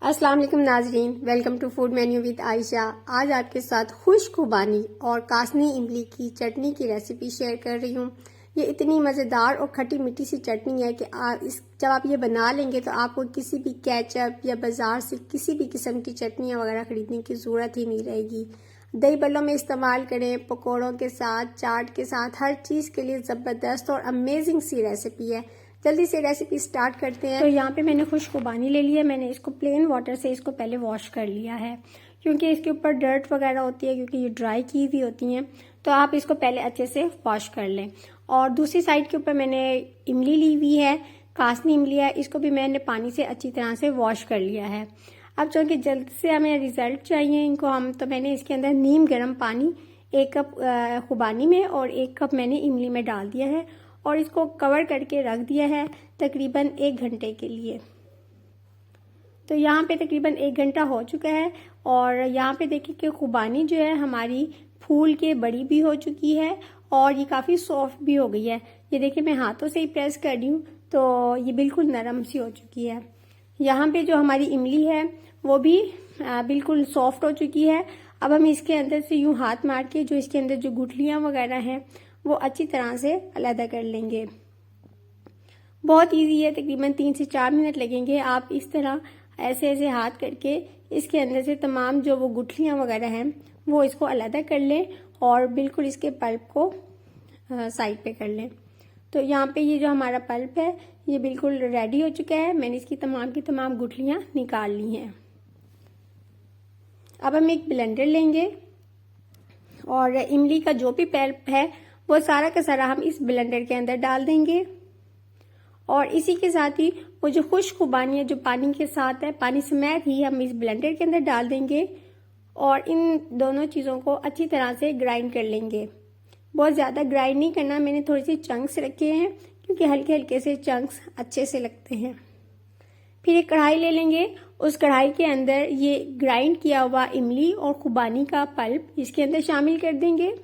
अस्सलाम वालेकुम नाजरीन, welcome to food menu with Ayesha. आज आपके साथ खुश्क खुबानी और कासनी इमली की चटनी की रेसिपी शेयर कर रही हूँ। ये इतनी मज़ेदार और खट्टी मीठी सी चटनी है कि जब आप ये बना लेंगे तो आपको किसी भी केचप या बाज़ार से किसी भी किस्म की चटनियाँ वगैरह ख़रीदने की ज़रूरत ही नहीं रहेगी। दही बल्लों में इस्तेमाल करें, पकौड़ों के साथ, चाट के साथ, हर चीज़ के लिए ज़बरदस्त और अमेजिंग सी रेसिपी है। जल्दी से रेसिपी स्टार्ट करते हैं। तो यहाँ पे मैंने खुश्क खुबानी ले ली है। मैंने इसको प्लेन वाटर से इसको पहले वॉश कर लिया है, क्योंकि इसके ऊपर डर्ट वगैरह होती है, क्योंकि ये ड्राई की हुई होती हैं। तो आप इसको पहले अच्छे से वॉश कर लें। और दूसरी साइड के ऊपर मैंने इमली ली हुई है, कासनी इमली है। इसको भी मैंने पानी से अच्छी तरह से वॉश कर लिया है। अब चूँकि जल्द से हमें रिजल्ट चाहिए इनको तो मैंने इसके अंदर नीम गर्म पानी 1 कप खुबानी में और 1 कप मैंने इमली में डाल दिया है और इसको कवर करके रख दिया है तकरीबन 1 घंटे के लिए। तो यहाँ पे तकरीबन 1 घंटा हो चुका है और यहाँ पे देखिए कि खुबानी जो है हमारी फूल के बड़ी भी हो चुकी है और ये काफ़ी सॉफ्ट भी हो गई है। ये देखिए मैं हाथों से ही प्रेस कर रही हूँ तो ये बिल्कुल नरम सी हो चुकी है। यहाँ पे जो हमारी इमली है वो भी बिल्कुल सॉफ्ट हो चुकी है। अब हम इसके अंदर से यूँ हाथ मार के जो इसके अंदर जो गुठलियाँ वगैरह हैं वो अच्छी तरह से अलग कर लेंगे। बहुत इजी है, तकरीबन 3 से 4 मिनट लगेंगे। आप इस तरह ऐसे ऐसे हाथ करके इसके अंदर से तमाम जो वो गुठलियाँ वगैरह हैं वो इसको अलग कर लें और बिल्कुल इसके पल्प को साइड पे कर लें। तो यहाँ पे ये जो हमारा पल्प है ये बिल्कुल रेडी हो चुका है। मैंने इसकी तमाम की तमाम गुठलियाँ निकाल ली हैं। अब हम एक ब्लेंडर लेंगे और इमली का जो भी पल्प है वो सारा का सारा हम इस ब्लेंडर के अंदर डाल देंगे और इसी के साथ ही वो जो खुश्क खुबानी है जो पानी के साथ है, पानी समेत ही हम इस ब्लेंडर के अंदर डाल देंगे और इन दोनों चीज़ों को अच्छी तरह से ग्राइंड कर लेंगे। बहुत ज़्यादा ग्राइंड नहीं करना, मैंने थोड़ी सी चंक्स रखे हैं क्योंकि हल्के हल्के से चंक्स अच्छे से लगते हैं। फिर एक कढ़ाई ले लेंगे, उस कढ़ाई के अंदर ये ग्राइंड किया हुआ इमली और खुबानी का पल्प इसके अंदर शामिल कर देंगे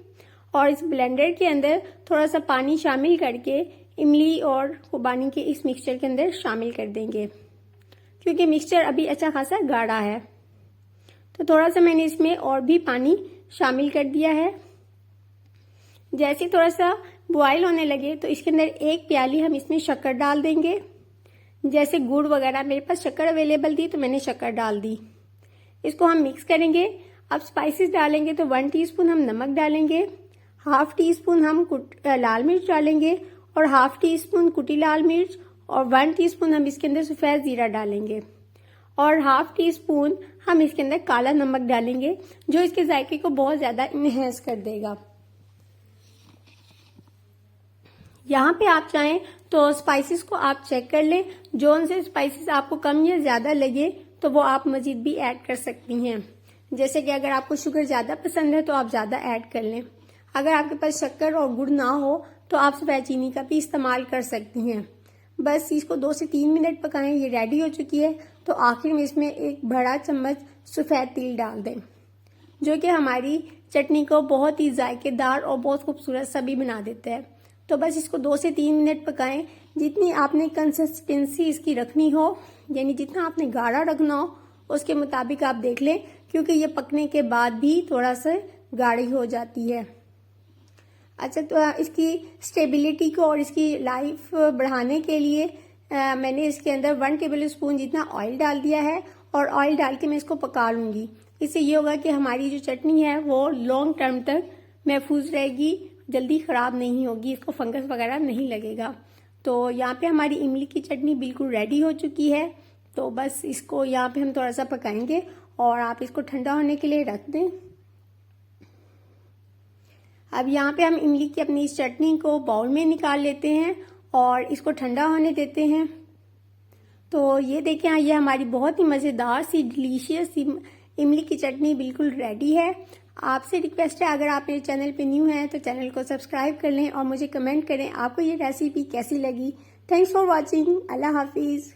और इस ब्लेंडर के अंदर थोड़ा सा पानी शामिल करके इमली और खुबानी के इस मिक्सचर के अंदर शामिल कर देंगे, क्योंकि मिक्सचर अभी अच्छा खासा गाढ़ा है। तो थोड़ा सा मैंने इसमें और भी पानी शामिल कर दिया है। जैसे थोड़ा सा बॉयल होने लगे तो इसके अंदर 1 प्याली हम इसमें शक्कर डाल देंगे। जैसे गुड़ वगैरह, मेरे पास शक्कर अवेलेबल थी तो मैंने शक्कर डाल दी। इसको हम मिक्स करेंगे। अब स्पाइसेस डालेंगे तो 1 टीस्पून हम नमक डालेंगे, 1/2 टीस्पून हम लाल मिर्च डालेंगे और 1/2 टीस्पून कुटी लाल मिर्च और 1 टीस्पून हम इसके अंदर सफ़ेद ज़ीरा डालेंगे और 1/2 टीस्पून हम इसके अंदर काला नमक डालेंगे जो इसके जायके को बहुत ज़्यादा इनहेंस कर देगा। यहाँ पे आप चाहें तो स्पाइसेस को आप चेक कर लें, जो उनसे स्पाइसेस आपको कम या ज़्यादा लगे तो वो आप मज़ीद भी ऐड कर सकती हैं। जैसे कि अगर आपको शुगर ज़्यादा पसंद है तो आप ज़्यादा ऐड कर लें। अगर आपके पास शक्कर और गुड़ ना हो तो आप सफ़ेद चीनी का भी इस्तेमाल कर सकती हैं। बस इसको 2 से 3 मिनट पकाएं। ये रेडी हो चुकी है तो आखिर में इसमें 1 बड़ा चम्मच सफ़ेद तिल डाल दें, जो कि हमारी चटनी को बहुत ही जायकेदार और बहुत खूबसूरत सा भी बना देता है। तो बस इसको 2 से 3 मिनट पकाएं। जितनी आपने कंसिस्टेंसी इसकी रखनी हो, यानी जितना आपने गाढ़ा रखना हो उसके मुताबिक आप देख लें, क्योंकि ये पकने के बाद भी थोड़ा सा गाढ़ी हो जाती है। अच्छा, तो इसकी स्टेबिलिटी को और इसकी लाइफ बढ़ाने के लिए मैंने इसके अंदर 1 टेबल स्पून जितना ऑयल डाल दिया है और ऑयल डाल के मैं इसको पका लूँगी। इससे ये होगा कि हमारी जो चटनी है वो लॉन्ग टर्म तक महफूज रहेगी, जल्दी ख़राब नहीं होगी, इसको फंगस वगैरह नहीं लगेगा। तो यहाँ पे हमारी इमली की चटनी बिल्कुल रेडी हो चुकी है। तो बस इसको यहाँ पे हम थोड़ा सा पकाएंगे और आप इसको ठंडा होने के लिए रख दें। अब यहाँ पे हम इमली की अपनी इस चटनी को बाउल में निकाल लेते हैं और इसको ठंडा होने देते हैं। तो ये देखें, ये हमारी बहुत ही मज़ेदार सी डिलीशियस सी इमली की चटनी बिल्कुल रेडी है। आपसे रिक्वेस्ट है, अगर आप मेरे चैनल पे न्यू हैं तो चैनल को सब्सक्राइब कर लें और मुझे कमेंट करें आपको ये रेसिपी कैसी लगी। Thanks for watching. अल्लाह हाफिज़।